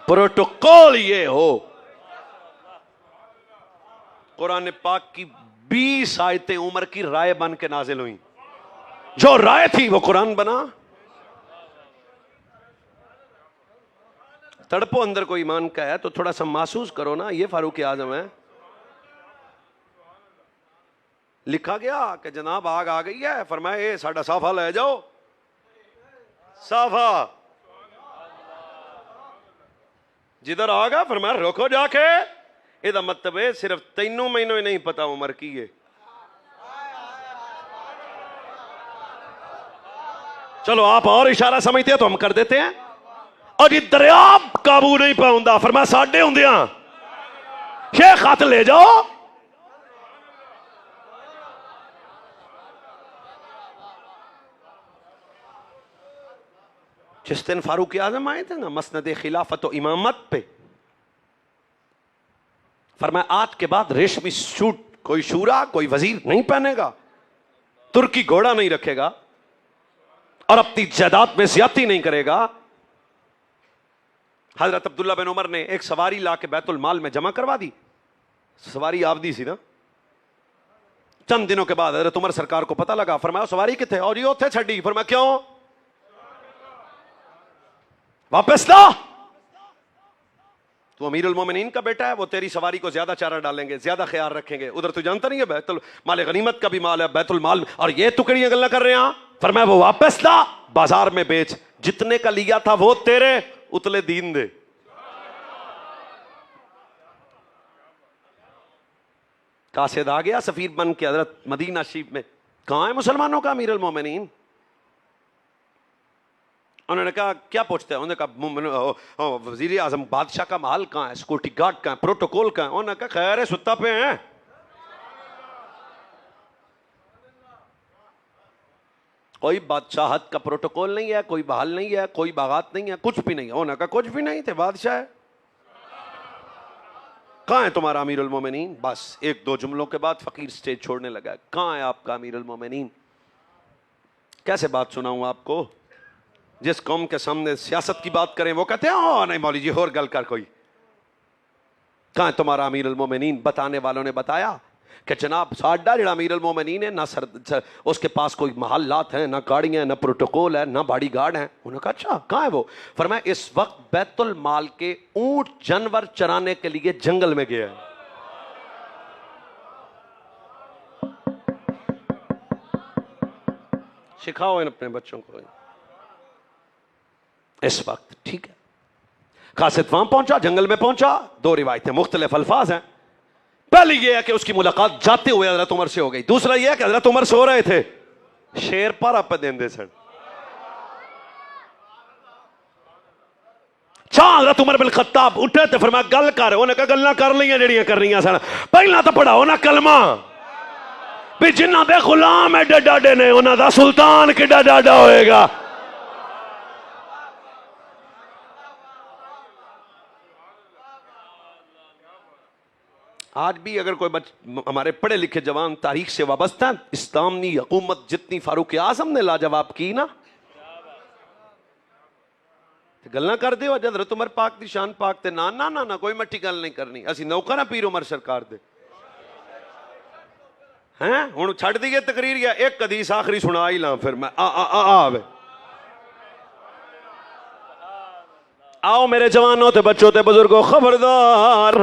प्रोटोकॉल ये हो। कुरान पाक की 20 आयतें उमर की राय बन के नाजिल हुई, जो राय थी वो कुरान बना। तड़पो अंदर कोई ईमान का है तो थोड़ा सा महसूस करो ना, ये फारूक आजम है। लिखा गया कि जनाब आग आ गई है, फरमाए साडा साफा ले जाओ। साफा जिधर आगा फरमाया रोको जाके। ਇਹਦਾ मतलब है सिर्फ तैनू मैनू ही नहीं पता उम्र की है। चलो आप और इशारा समझते हैं तो हम कर देते हैं। और ये दरिया काबू नहीं पाउंदा, फरमाया साडे हुंदियां शेख हाथ ले जाओ। जिस दिन फारूक आजम आए थे ना मसनद खिलाफत और इमामत पे, फरमाया आज के बाद रेशमी सूट कोई शूरा कोई वजीर नहीं पहनेगा, तुर्की घोड़ा नहीं रखेगा और अपनी जायदाद में ज्यादती नहीं करेगा। हजरत अब्दुल्ला बिन उमर ने एक सवारी ला के बैतुल माल में जमा करवा दी। सवारी आपदी सी ना। चंद दिनों के बाद हजरत उमर सरकार को पता लगा, फरमाया सवारी किथे, और ये उथे छड़ी। फरमाया क्यों, वापस ला, तू अमीरुल मोमिनीन का बेटा है, वो तेरी सवारी को ज्यादा चारा डालेंगे, ज्यादा ख्याल रखेंगे। उधर तू जानता नहीं है बैतुल माल गनीमत का भी माल है, बैतुल माल, और ये टुकड़ियां गल्ला कर रहे हैं। फरमाया वो वापस ला, बाजार में बेच, जितने का लिया था वो तेरे, उतले दीन दे। कासिद आ गया सफीर बन के हजरत मदीना शरीफ में, कहां है मुसलमानों का अमीरुल मोमिनीन। उन्होंने कहा क्या पूछते हैं, उन्होंने कहा वजीर आजम बादशाह का महल कहाँ है, सिक्योरिटी गार्ड कहाँ है, प्रोटोकॉल कहाँ है। उन्होंने कहा खैर है सुत्ता पे हैं। कोई बादशाहत का प्रोटोकॉल नहीं है, कोई बहाल नहीं है, कोई बागात नहीं है, कुछ भी नहीं है। उन्होंने कहा कुछ भी नहीं थे, बादशाह है। कहाँ है तुम्हारा अमीरुल मोमिनीन। बस एक दो जुमलों के बाद फकीर स्टेज छोड़ने लगा। कहाँ है आपका अमीरुल मोमिनीन। कैसे बात सुनाऊं आपको, जिस कौम के सामने सियासत की बात करें वो कहते हैं ओ नहीं मौली जी और गल कर कोई। कहां है तुम्हारा अमीरुल मोमिनीन। बताने वालों ने बताया कि जनाब साडा जिहड़ा अमीरुल मोमिनीन है ना उसके पास कोई महल्लात हैं, ना गाड़ियां, ना प्रोटोकॉल है, ना बॉडी गार्ड है। उन्होंने कहा अच्छा कहां है वो। फरमाया इस वक्त बैतुल माल के ऊंट जानवर चराने के लिए जंगल में गया है। सिखाओ इन अपने बच्चों को इस वक्त। ठीक है, कासिद वहां पहुंचा, जंगल में पहुंचा। दो रिवायतें मुख्तलिफ अल्फाज हैं। पहली यह है कि उसकी मुलाकात जाते हुए हजरत उमर से हो गई। दूसरा यह है कि हजरत उमर सो रहे थे, शेर पर आप देंदे सन। हजरत उमर बिन खत्ताब उठे थे, फरमाया गल कर। उन्हें कहा गल्लां कर लियां जड़ियां करनियां सन, पहला तो पढ़ाओ ना कलमा भी जिन्हां दे गुलाम एडे डाडे ने उन्हां दा सुल्तान किड्डा डाडा होएगा। आज भी अगर कोई हमारे पढ़े लिखे जवान तारीख से वाबस्ता है, इस्लामी हुकूमत जितनी फारूक आजम ने लाजवाब की ना, गल्ला कर दे हजरत उमर पाक दी शान पाक ते ना ना ना ना कोई मट्टी गल नहीं करनी। असी नौकर हैं पीर उमर सरकार दे हैं। हुण छड़ दी तकरीर या एक हदीस आखिरी सुना ही ला, फिर मैं आवे। आओ मेरे जवानों ते बच्चों ते बुजुर्गों खबरदार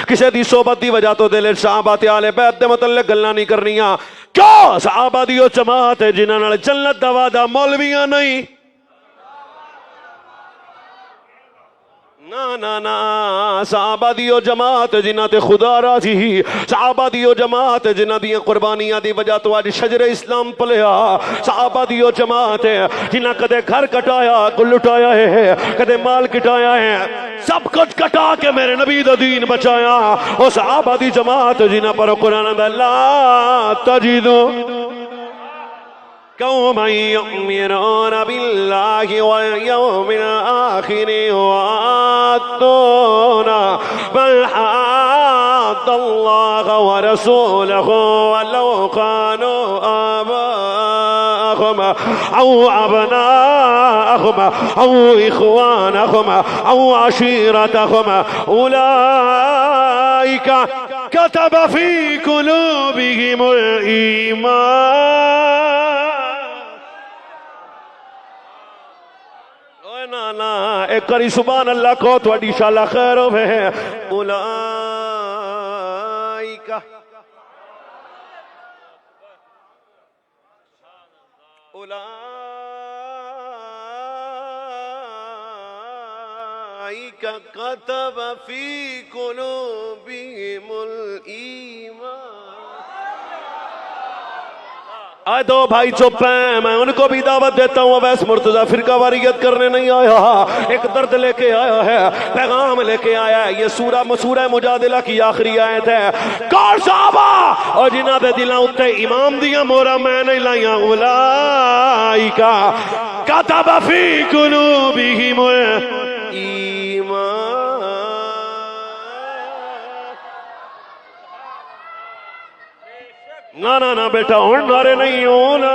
किसी दी सोबत दी वजह तो दिल साहबात आले बैत दे मतलब गल्लां नहीं करनियां। क्यों साहबा दी ओ जमात है जिन्हां नाल जन्नत दा वादा मौलवियां नहीं। ना ना ना साहबा दियो जमात जिन्हां ते खुदा राजी, साहबा दियो जमात जिन्हां दी कुर्बानियां दी वजह तो अज शजरे इस्लाम पलिया, साहबा दियो जमात जिन्हां कदे घर कटाया को लुटाया है, कदे माल कटाया है, सब कुछ कटा के मेरे नबी दा दीन बचाया। ओ साहबा दी जमात जिन्हां पर कुरान दा ला तजिदु कौमन युमिनून बिल्लाहि वल यौमिल आखिर युअद्दूना बल हद्दल्लाह व रसूलहु वलौ कानू आबाअहुम औ अबनाअहुम औ इख्वानहुम औ अशीरतहुम उलाइका कतब फी कुलूबिहिमुल ईमान। ना ना एक करी सुभान अल्लाह को थोड़ी शाला खैर होवे। उलाइका उलाइका कतब फी कुलूबिहिमुल ईमान। आए दो भाई चुप हैं, मैं उनको भी दावत देता हूँ। अवैस मुर्तजा फिरका वारियत करने नहीं आया, एक दर्द लेके आया है, पैगाम लेके आया है। ये सूरा मुजादिला की आखिरी आयत है। कौन साहबा और जिन्हां दे दिलां उत्ते इमाम दियां मोहरां मैं नहीं लाइयां, उलाइका कतब फी कुलूबिहिमुल ईमान। ना ना ना बेटा हुण नारे नहीं होना।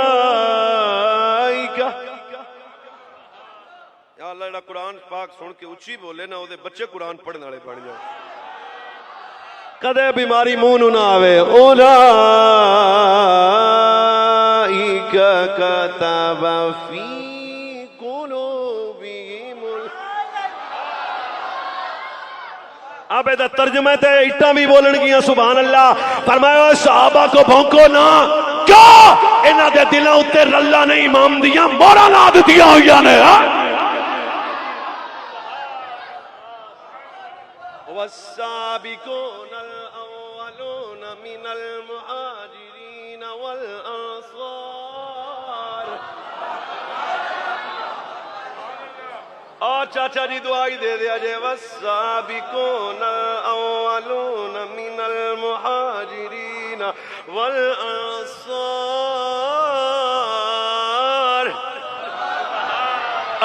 अल्लाह जेड़ा कुरान पाक सुन के उच्ची बोले ना ओदे बच्चे कुरान पढ़ने वाले बन जाए, कदे बीमारी मुंह नू ना आवे। उलाइका कतब फी कुलूबिहिमुल। अब इहदा तर्जुमा ते इट्टां भी बोलन गियां सुभान अल्लाह। फरमाया सहाबा को भौंको ना, क्यों इन्हां दे दिलां उत्ते रल्ला ने इमाम दियां मोहरां ला दित्तियां होईयां ने। वस्साबिकूनल अव्वलून मिनल मुहाजिरीन वल अंसार। और चाचा जी दुआई दे दिया जे। वस्साबिकूनल अव्वलून मिनल मुहाजिरीन वल अंसार।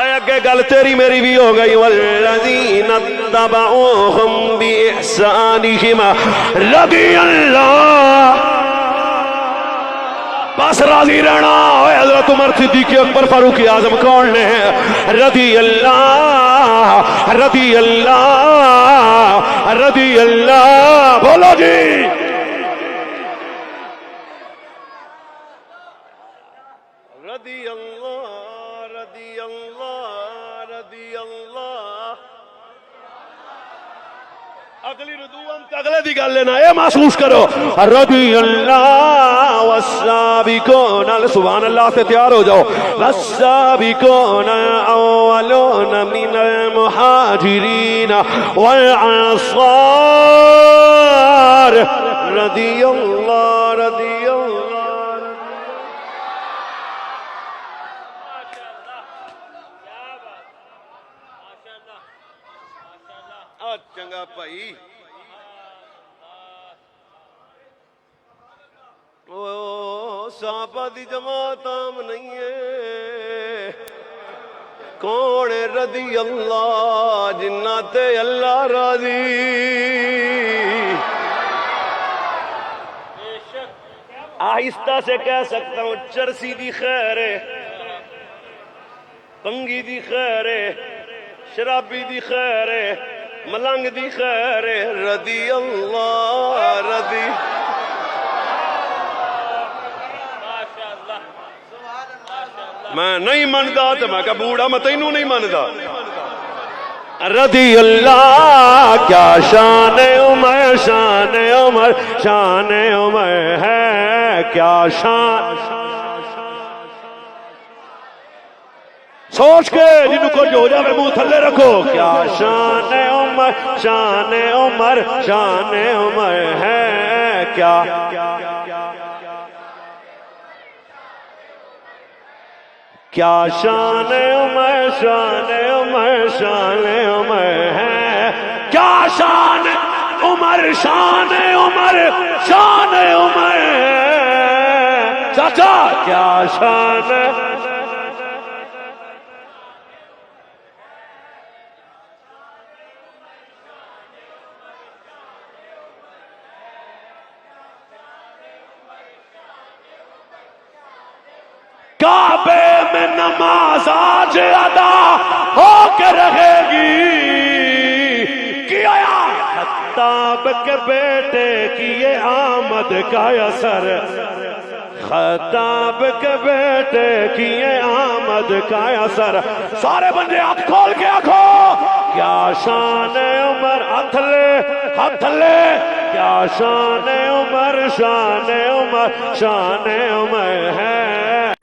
अगे गल तेरी मेरी भी हो गई। वल्लज़ीना तबऊहुम बिइहसानिहिम रज़ियल्लाहु। बस राजी रहना। हज़रत उमर सिद्दीक़ अकबर फारूक आज़म कौन ने? रज़ियल्लाहु रज़ियल्लाहु रज़ियल्लाहु। बोलो जी अगली रुदूअम अगले दी गल लेना ये महसूस करो। रज़ियल्लाहु वस्साबिकून। सुभान अल्लाह से तैयार हो जाओ। वस्साबिकून अव्वलून मिनल मुहाजिरीन वल अंसार। रज़ियल्लाहु रज़ियल्लाहु। चंगा भाई ओ साहबा दी जमात आम नहीं है। कौन रज़ी अल्लाह जिन्ना ते अल्लाह राजी। आहिस्ता से कह सकता हूं चरसी दी खैर है, पंगी दी खैर है, शराबी दी खैर है, मलंग दी खैर है। रज़ी अल्लाह रज़ी। मैं नहीं मनदा तो मैं कहा बूढ़ा मैं तेनू नहीं मनदा। रज़ी अल्लाह क्या शान उमर शान उमर शान उमर है क्या शान। सोच के जिन्हों कुछ हो जाए मुंह थले रखो। क्या शान उमर, शान उमर, शान उमर है क्या, क्या शान उमर, शान उमर, शान उमर है क्या, शान उमर, शान उमर, शान उमर है चाचा, क्या शान। काबे में नमाज आज अदा होकर रहेगी, किया खत्ताब के बेटे की ये आमद का असर, खत्ताब के बेटे की ये आमद का असर। सारे बंदे हाथ खोल के आखो, क्या शान उमर, हथले हथले, क्या शान उमर, शान उमर, शान उमर है।